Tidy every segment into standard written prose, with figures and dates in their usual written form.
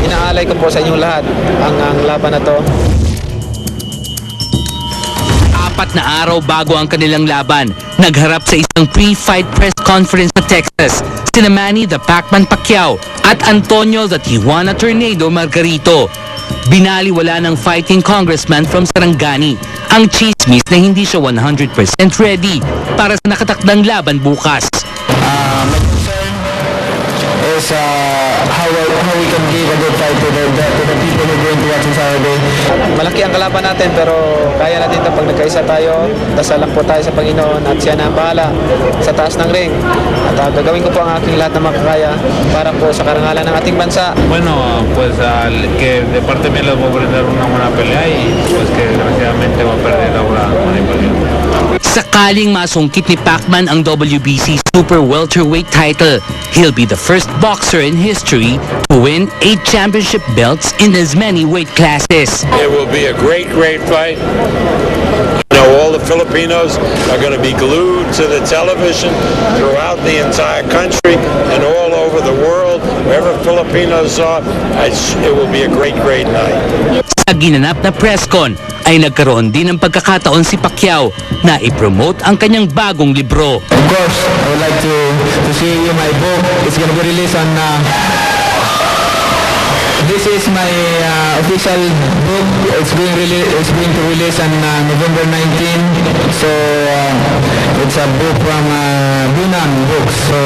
Inaalay ko po sa inyong lahat ang laban na to. 4 na araw bago ang kanilang laban, nagharap sa isang pre-fight press conference sa Texas sina Manny the Pacman Pacquiao at Antonio the Tijuana Tornado Margarito. Binaliwala ng fighting congressman from Sarangani ang chismis na hindi siya 100% ready para sa nakatakdang laban bukas. My concern is how we can give a good fight to the people who are going to watch on Saturday. Malaki ang kalaban natin pero kaya natin ito pag nagkaisa tayo. Dasal lang po tayo sa Panginoon at siya na ang bahala sa taas ng ring. At gagawin ko po ang aking lahat na makakaya para po sa karangalan ng ating bansa. Bueno, pues que de parte mía les voy a brindar una buena pelea y pues que desgraciadamente va a perder ahora Manny Pacquiao. Sakaling masungkit ni Pacman ang WBC Super Welterweight title, he'll be the first boxer in history to win 8 championship belts in as many weight classes. It will be a great fight. You know, all the Filipinos are going to be glued to the television throughout the entire country and all over the world. Wherever Filipinos are, it will be a great night. Sa ginanap na presscon ay nagkaroon din ng pagkakataon si Pacquiao na i-promote ang kanyang bagong libro. Of course, I would like to see my book. It's going to be released on. This is my official book. It's going to release on November 19. So it's a book from Bunam Books. So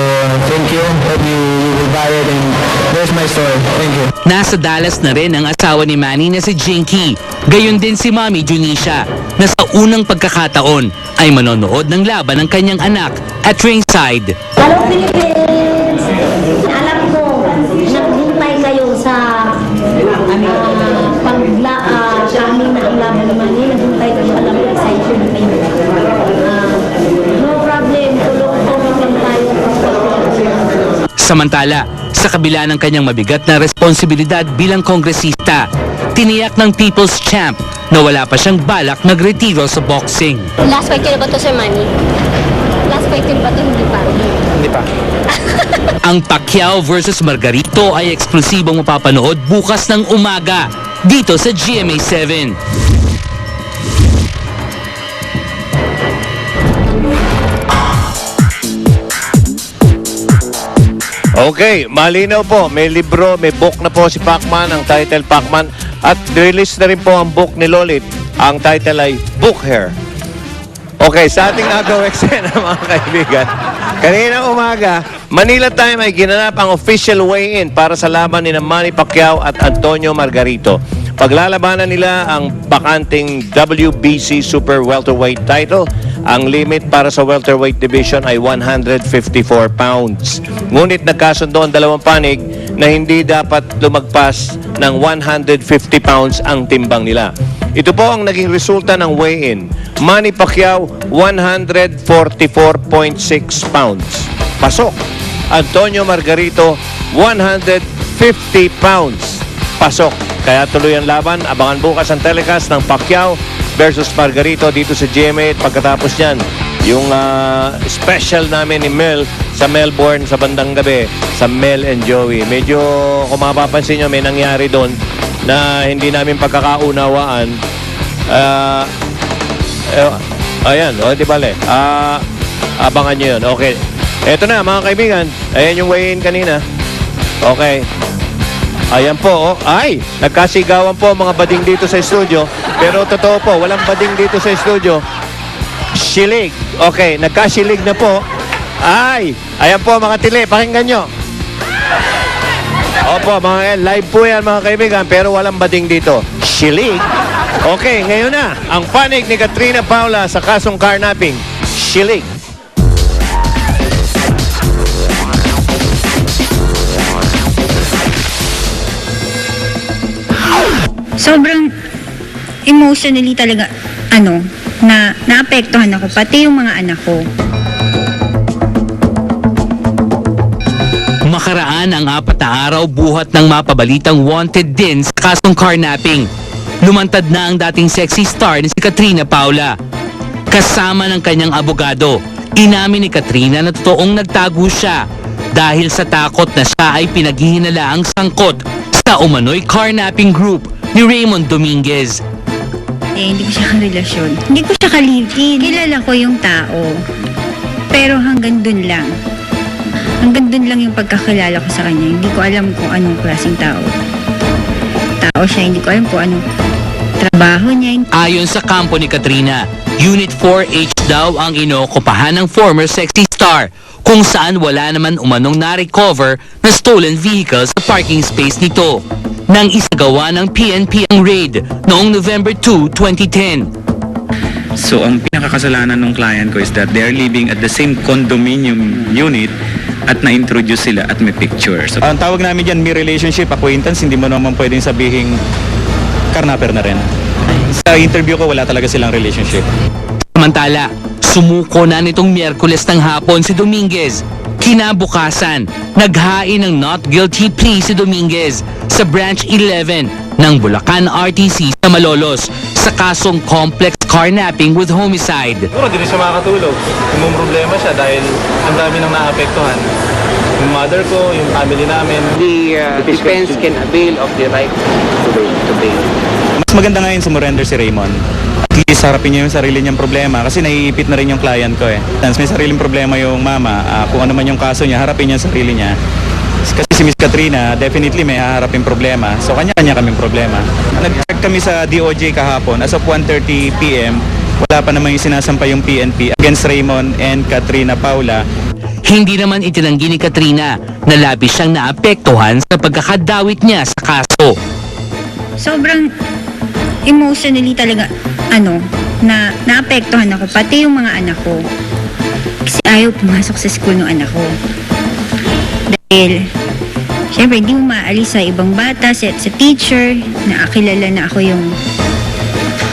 thank you. Hope you will buy it. And there's my story. Thank you. Nasa Dallas na rin ang asawa ni Manny na si Jinky. Gayon din si Mami Junisha na sa unang pagkakataon ay manonood ng laban ng kanyang anak at ringside. Hello Philippines! Alam ko, naghintay kayo sa pag-amin na ang laban ni Manny. Naghintay kayo, alam ko, excited kayo. No problem, tulong-tulong lang tayo. Samantala, sa kabila ng kanyang mabigat na responsibilidad bilang kongresista, tiniyak ng People's Champ na wala pa siyang balak magretiro sa boxing. Last fight yun ba to, Sir Manny? Last fight yun ba to? Hindi pa. Hindi pa. Ang Pacquiao versus Margarito ay eksklusibong mapapanood bukas ng umaga dito sa GMA7. Okay, malinaw po. May libro, may book na po si Pacman, ang title Pacman. At release na rin po ang book ni Lolit. Ang title ay Book Hair. Okay, sa ating nagawa eksena mga kaibigan. Kanina umaga, Manila time ay ginanap ang official weigh-in para sa laban ni Manny Pacquiao at Antonio Margarito. Paglalabanan nila ang bakanting WBC Super Welterweight title. Ang limit para sa welterweight division ay 154 pounds. Ngunit nagkasundo ang dalawang panig na hindi dapat lumagpas ng 150 pounds ang timbang nila. Ito po ang naging resulta ng weigh-in. Manny Pacquiao, 144.6 pounds. Pasok. Antonio Margarito, 150 pounds. Pasok. Kaya tuloy ang laban. Abangan bukas ang telecast ng Pacquiao versus Margarito dito sa GMA. At pagkatapos yan, yung special namin ni Mel sa Melbourne sa bandang gabi sa Mel and Joey. Medyo kung mapapansin nyo, may nangyari doon na hindi namin pagkakaunawaan. Ayan, di bale. Abangan nyo yun. Okay. Eto na mga kaibigan. Ayan yung weigh-in kanina. Okay. Ayan po. Ay, nagkasigawan po mga bading dito sa studio. Pero totoo po, walang bading dito sa studio. Shilig. Okay, nagkasilig na po. Ay, ayan po mga tili. Pakinggan nyo. Opo, mga live po yan mga kaibigan, pero walang bading dito. Shilig. Okay, ngayon na, ang panig ni Katrina Paula sa kasong carnapping. Shilig. Sobrang emotionally talaga, na naapektuhan ako, pati yung mga anak ko. Makaraan ang 4 na araw buhat ng mapabalitang wanted din sa kasong carnapping. Lumantad na ang dating sexy star ni si Katrina Paula. Kasama ng kanyang abogado, inamin ni Katrina na totoong nagtago siya dahil sa takot na siya ay pinaghihinalaang sangkot sa sa umano'y carnapping group ni Raymond Dominguez. Hindi ko siya karelasyon. Hindi ko siya ka-live-in. Kilala ko yung tao. Pero hanggang dun lang. Hanggang dun lang yung pagkakilala ko sa kanya. Hindi ko alam kung anong klaseng tao. Tao siya, hindi ko alam kung anong trabaho niya. Ayon sa kampo ni Katrina, Unit 4H daw ang inookupahan ng former sexy star, kung saan wala naman umanong na-recover na stolen vehicles sa parking space nito. Nang isagawa ng PNP ang raid noong November 2, 2010. So ang pinakakasalanan ng client ko is that they are living at the same condominium unit at na-introduce sila at may picture. So, ang tawag namin dyan, may relationship, acquaintance, hindi mo naman pwedeng sabihing karnaper na rin. Sa interview ko, wala talaga silang relationship. Samantala, sumuko na nitong Miyerkules ng hapon si Dominguez. Kinabukasan, naghain ng not guilty plea si Dominguez sa Branch 11 ng Bulacan RTC sa Malolos sa kasong complex carnapping with homicide. Siguro hindi rin siya makakatulog. Yung problema siya dahil ang dami nang naapektuhan. Yung mother ko, yung family namin. The defense can avail of the right to bail. Mas maganda ngayon sumurrender si Raymond. At least harapin niya yung sarili niyang problema kasi naiipit na rin yung client ko eh. May sariling problema yung mama, kung ano man yung kaso niya, harapin niya yung sarili niya. Kasi si Miss Katrina, definitely may haharapin problema. So kanya-kanya kaming problema. Nag-check kami sa DOJ kahapon. As of 1:30 PM, wala pa naman yung sinasampay yung PNP against Raymond and Katrina Paula. Hindi naman itinanggi ni Katrina na labis siyang naapektuhan sa pagkakadawit niya sa kaso. Sobrang emotionally talaga, na naapektuhan ako, pati yung mga anak ko. Kasi ayaw pumasok sa school ng anak ko. Dahil, syempre, hindi mo maalis sa ibang bata, sa teacher, nakakilala na ako yung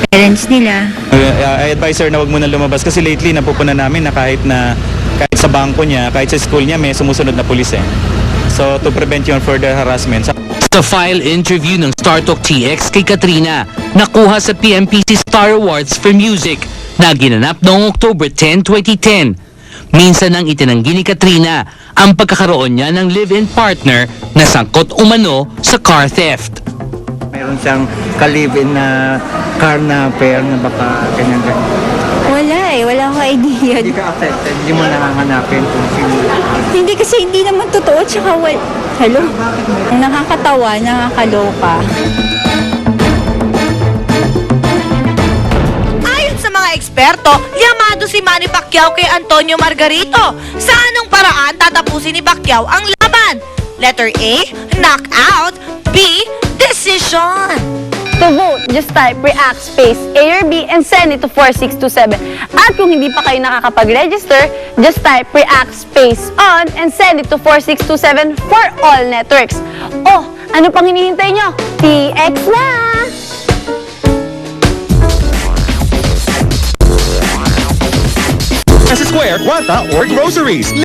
parents nila. I advise her na wag muna lumabas kasi lately napupunan namin na kahit sa bangko niya, kahit sa school niya, may sumusunod na pulis eh. So to prevent yung further harassment. Sa file interview ng StarTalk TX kay Katrina, nakuha sa PMPC Star Awards for Music na ginanap noong October 10, 2010. Minsan nang itinanggi ni Katrina ang pagkakaroon niya ng live-in partner na sangkot umano sa car theft. Meron siyang ka-live-in na carnaper na baka ganyan-ganyan. Wala akong idea. Hindi ka affected, hindi mo nanganganapin kung sino. Hindi kasi hindi naman totoo, tsaka hello? Nakakatawa, nakakaloka. Ayon sa mga eksperto, yamado si Manny Pacquiao kay Antonio Margarito. Sa anong paraan tatapusin ni Pacquiao ang laban? Letter A, knockout. B, decision. To vote, just type react space A or B and send it to 4627. At kung hindi pa kayo nakakapag-register, just type react space on and send it to 4627 for all networks. Oh, ano pang hinihintay nyo? TX na! As a Square, Wanta, or groceries.